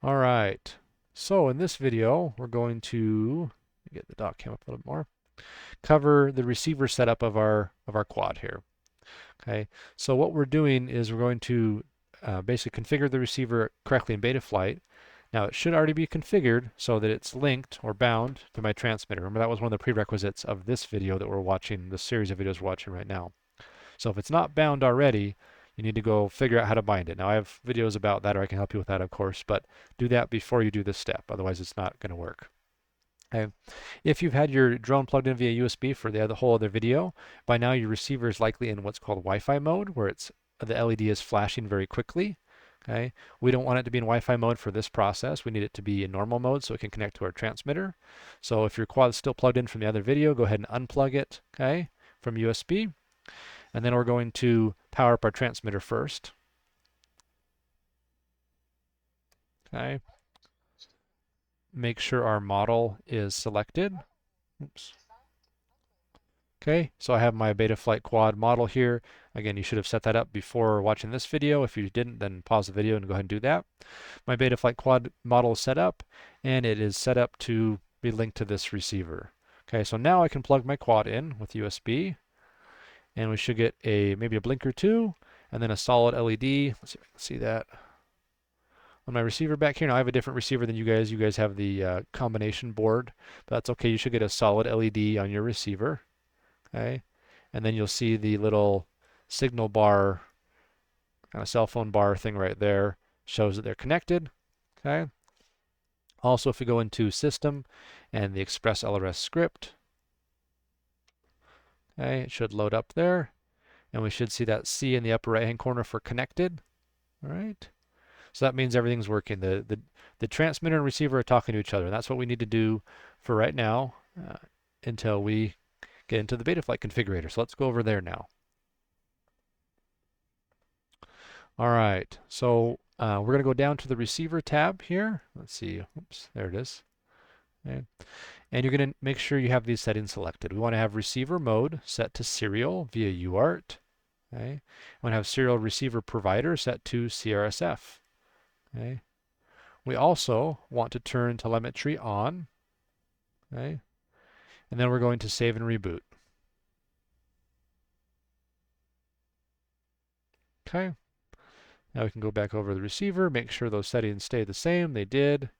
All right. So in this video, we're going to get the dock cam up a little more. Cover the receiver setup of our quad here. Okay. So what we're doing is we're going to basically configure the receiver correctly in Betaflight. Now it should already be configured so that it's linked or bound to my transmitter. Remember that was one of the prerequisites of this video that we're watching, the series of videos we're watching right now. So if it's not bound already, you need to go figure out how to bind it. Now I have videos about that, or I can help you with that, of course, but do that before you do this step. Otherwise, it's not going to work. Okay. If you've had your drone plugged in via USB for the whole other video, by now your receiver is likely in what's called Wi-Fi mode, where the LED is flashing very quickly. Okay. We don't want it to be in Wi-Fi mode for this process. We need it to be in normal mode so it can connect to our transmitter. So if your quad is still plugged in from the other video, go ahead and unplug it, okay, from USB. And then we're going to power up our transmitter first. Okay. Make sure our model is selected. Oops. Okay, so I have my Betaflight quad model here. Again, you should have set that up before watching this video. If you didn't, then pause the video and go ahead and do that. My Betaflight quad model is set up, and it is set up to be linked to this receiver. Okay, so now I can plug my quad in with USB, and we should get maybe a blink or two, and then a solid LED. Let's see if I can see that on my receiver back here. Now I have a different receiver than you guys. You guys have the combination board, but that's okay. You should get a solid LED on your receiver. Okay, and then you'll see the little signal bar, kind of cell phone bar thing right there, shows that they're connected. Okay. Also, if we go into System and the Express LRS script, okay, it should load up there, and we should see that C in the upper right-hand corner for connected. All right. So that means everything's working. The transmitter and receiver are talking to each other. And that's what we need to do for right now until we get into the Betaflight configurator. So let's go over there now. All right. So we're going to go down to the receiver tab here. Let's see. Oops, there it is. Okay. And you're going to make sure you have these settings selected. We want to have receiver mode set to serial via UART. Okay. We want to have serial receiver provider set to CRSF. Okay. We also want to turn telemetry on. Okay. And then we're going to save and reboot. Okay. Now we can go back over the receiver, make sure those settings stay the same. They did.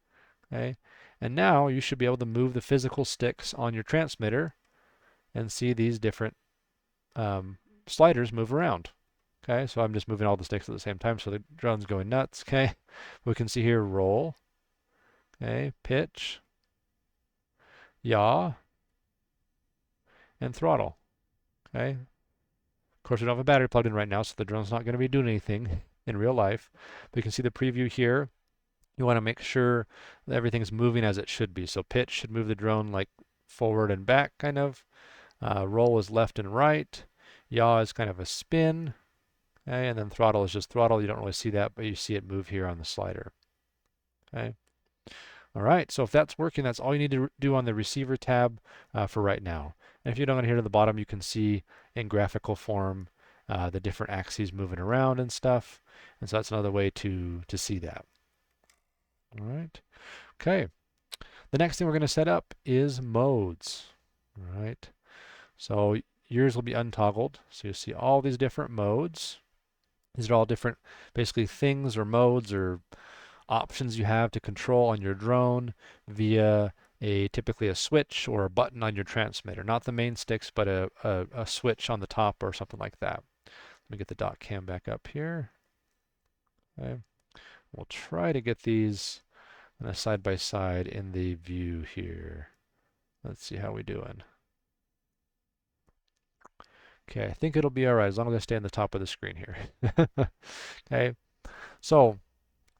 Okay. And now you should be able to move the physical sticks on your transmitter and see these different sliders move around. Okay, so I'm just moving all the sticks at the same time, so the drone's going nuts. Okay, we can see here roll, okay, pitch, yaw, and throttle. Okay, of course we don't have a battery plugged in right now, so the drone's not going to be doing anything in real life. But you can see the preview here. You want to make sure that everything's moving as it should be. So pitch should move the drone like forward and back, kind of. Roll is left and right. Yaw is kind of a spin. Okay, and then throttle is just throttle. You don't really see that, but you see it move here on the slider. Okay. All right, so if that's working, that's all you need to do on the receiver tab for right now. And if you don't go here to the bottom, you can see in graphical form the different axes moving around and stuff. And so that's another way to see that. All right. Okay. The next thing we're going to set up is modes. All right. So yours will be untoggled. So you'll see all these different modes. These are all different, basically, things or modes or options you have to control on your drone via typically a switch or a button on your transmitter. Not the main sticks, but a switch on the top or something like that. Let me get the dock cam back up here. Okay. We'll try to get these side by side in the view here. Let's see how we're doing. Okay, I think it'll be all right as long as I stay on the top of the screen here. Okay, so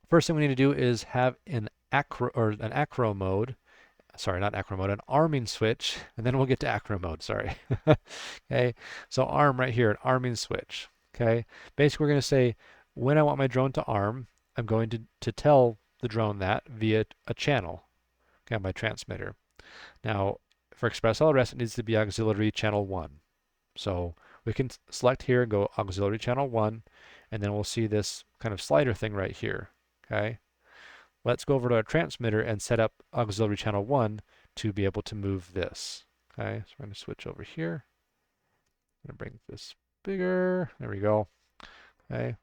first thing we need to do is have an acro mode. Sorry, not acro mode, an arming switch, and then we'll get to acro mode. Sorry. Okay, so arm right here, an arming switch. Okay, basically we're going to say when I want my drone to arm, I'm going to tell the drone that via a channel, okay, on my transmitter. Now, for Express LRS, it needs to be auxiliary channel 1. So we can select here and go auxiliary channel 1, and then we'll see this kind of slider thing right here. Okay. let's go over to our transmitter and set up auxiliary channel 1 to be able to move this. Okay, so we're going to switch over here. I'm going to bring this bigger. There we go. Okay,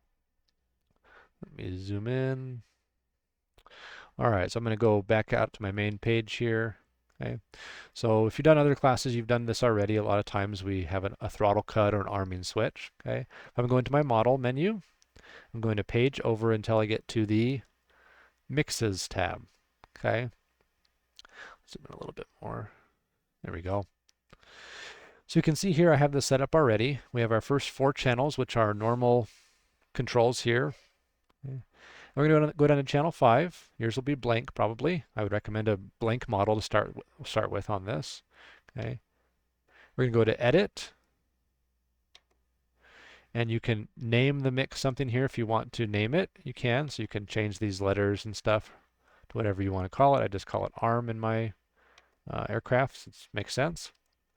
let me zoom in. All right, so I'm going to go back out to my main page here. Okay, so if you've done other classes, you've done this already. A lot of times we have a throttle cut or an arming switch. Okay, I'm going to my model menu. I'm going to page over until I get to the mixes tab. Okay, zoom in a little bit more. There we go. So you can see here I have this set up already. We have our first 4 channels, which are normal controls here. Okay. We're going to go down to channel 5. Yours will be blank probably. I would recommend a blank model to start with on this. Okay. We're going to go to edit. And you can name the mix something here if you want to name it. You can. So you can change these letters and stuff to whatever you want to call it. I just call it ARM in my aircraft. It makes sense.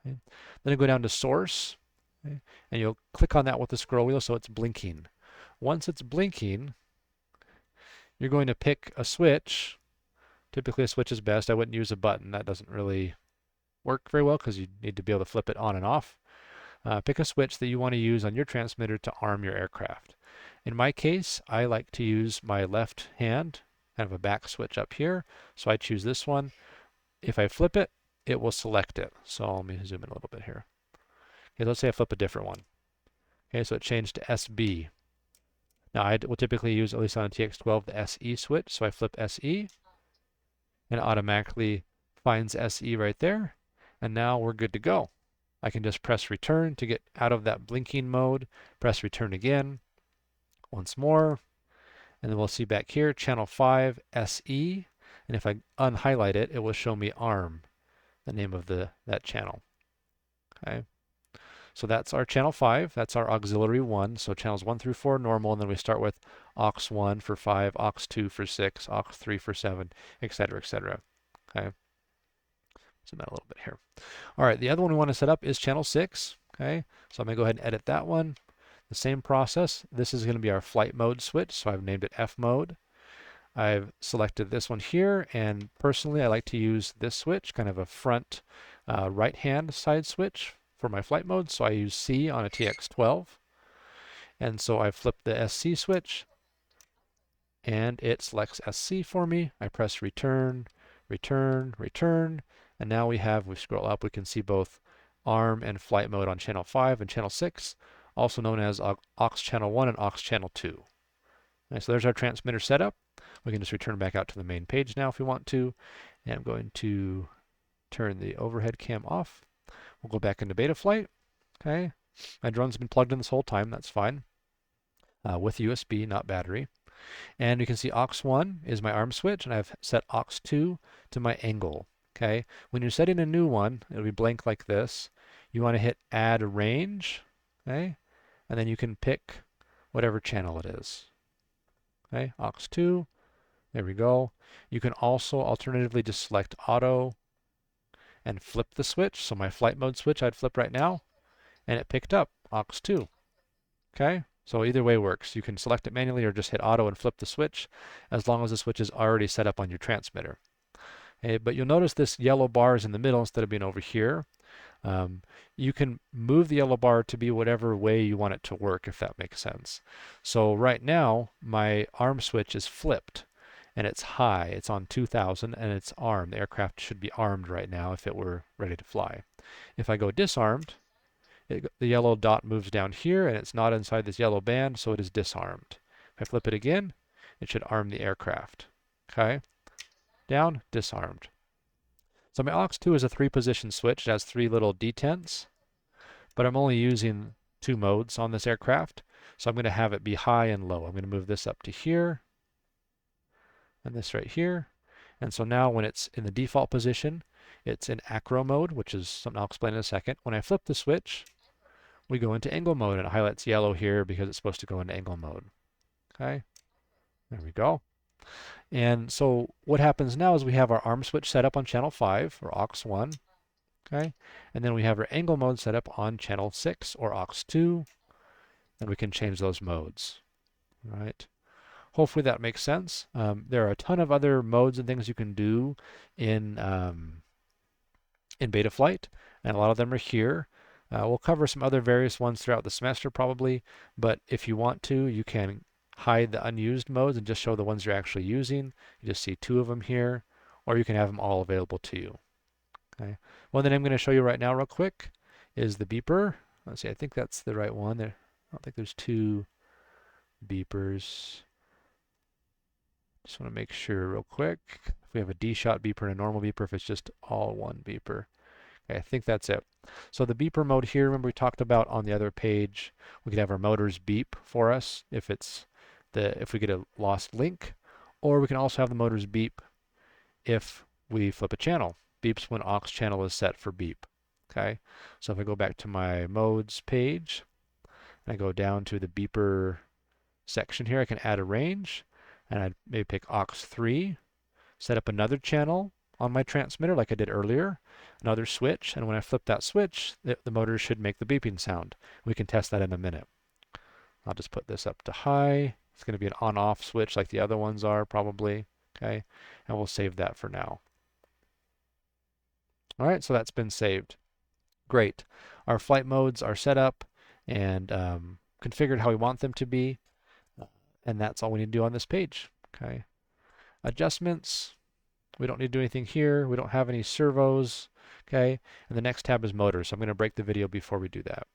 Okay. Then I go down to source. Okay. And you'll click on that with the scroll wheel so it's blinking. Once it's blinking, you're going to pick a switch. Typically a switch is best. I wouldn't use a button. That doesn't really work very well because you need to be able to flip it on and off. Pick a switch that you want to use on your transmitter to arm your aircraft. In my case, I like to use my left hand, kind of a back switch up here. So I choose this one. If I flip it, it will select it. So let me zoom in a little bit here. Okay, let's say I flip a different one. Okay, so it changed to SB. Now I will typically use, at least on a TX12, the SE switch. So I flip SE, and it automatically finds SE right there. And now we're good to go. I can just press return to get out of that blinking mode, press return again, once more, and then we'll see back here, channel 5, SE, and if I unhighlight it, it will show me ARM, the name of that channel. Okay, so that's our channel 5, that's our auxiliary 1, so channels 1 through 4 normal, and then we start with aux 1 for 5, aux 2 for 6, aux 3 for 7, etc., etc. Okay. Zoom out a little bit here. All right, the other one we want to set up is channel 6. Okay, so I'm going to go ahead and edit that one. The same process. This is going to be our flight mode switch, so I've named it F mode. I've selected this one here, and personally I like to use this switch, kind of a front right-hand side switch for my flight mode, so I use C on a TX12. And so I flip the SC switch, and it selects SC for me. I press return, return, return, and now we scroll up, we can see both ARM and flight mode on channel 5 and channel 6, also known as aux channel 1 and aux channel 2. Okay, so there's our transmitter setup. We can just return back out to the main page now if we want to. And I'm going to turn the overhead cam off. We'll go back into beta flight. Okay, my drone's been plugged in this whole time, that's fine. With USB, not battery. And you can see aux 1 is my ARM switch, and I've set aux 2 to my angle. Okay, when you're setting a new one, it'll be blank like this. You want to hit add range, okay, and then you can pick whatever channel it is. Okay, aux 2, there we go. You can also alternatively just select auto and flip the switch. So my flight mode switch I'd flip right now, and it picked up aux 2. Okay, so either way works. You can select it manually or just hit auto and flip the switch, as long as the switch is already set up on your transmitter. Okay, but you'll notice this yellow bar is in the middle instead of being over here. You can move the yellow bar to be whatever way you want it to work, if that makes sense. So right now, my ARM switch is flipped, and it's high. It's on 2000, and it's armed. The aircraft should be armed right now if it were ready to fly. If I go disarmed, the yellow dot moves down here, and it's not inside this yellow band, so it is disarmed. If I flip it again, it should arm the aircraft. Okay, down, disarmed. So my aux 2 is a 3-position switch. It has 3 little detents, but I'm only using 2 modes on this aircraft, so I'm going to have it be high and low. I'm going to move this up to here, and this right here. And so now when it's in the default position, it's in acro mode, which is something I'll explain in a second. When I flip the switch, we go into angle mode, and it highlights yellow here because it's supposed to go into angle mode. Okay, there we go. And so what happens now is we have our ARM switch set up on channel 5, or aux 1. Okay, and then we have our angle mode set up on channel 6, or aux 2, and we can change those modes. All right. Hopefully that makes sense. There are a ton of other modes and things you can do in Betaflight, and a lot of them are here. We'll cover some other various ones throughout the semester probably, but if you want to, you can hide the unused modes and just show the ones you're actually using. You just see 2 of them here, or you can have them all available to you. Okay. One that I'm going to show you right now real quick is the beeper. Let's see, I think that's the right one. I don't think there's 2 beepers. Just want to make sure real quick. If we have a D-shot beeper and a normal beeper, if it's just all one beeper. Okay, I think that's it. So the beeper mode here, remember we talked about on the other page, we could have our motors beep for us if we get a lost link, or we can also have the motors beep if we flip a channel. Beeps when aux channel is set for beep. Okay, so if I go back to my modes page, and I go down to the beeper section here, I can add a range, and I'd maybe pick aux 3, set up another channel on my transmitter like I did earlier, another switch, and when I flip that switch, the motor should make the beeping sound. We can test that in a minute. I'll just put this up to high. It's going to be an on-off switch like the other ones are probably, okay? And we'll save that for now. All right, so that's been saved. Great. Our flight modes are set up and configured how we want them to be, and that's all we need to do on this page, okay? Adjustments, we don't need to do anything here. We don't have any servos, okay? And the next tab is motors, so I'm going to break the video before we do that.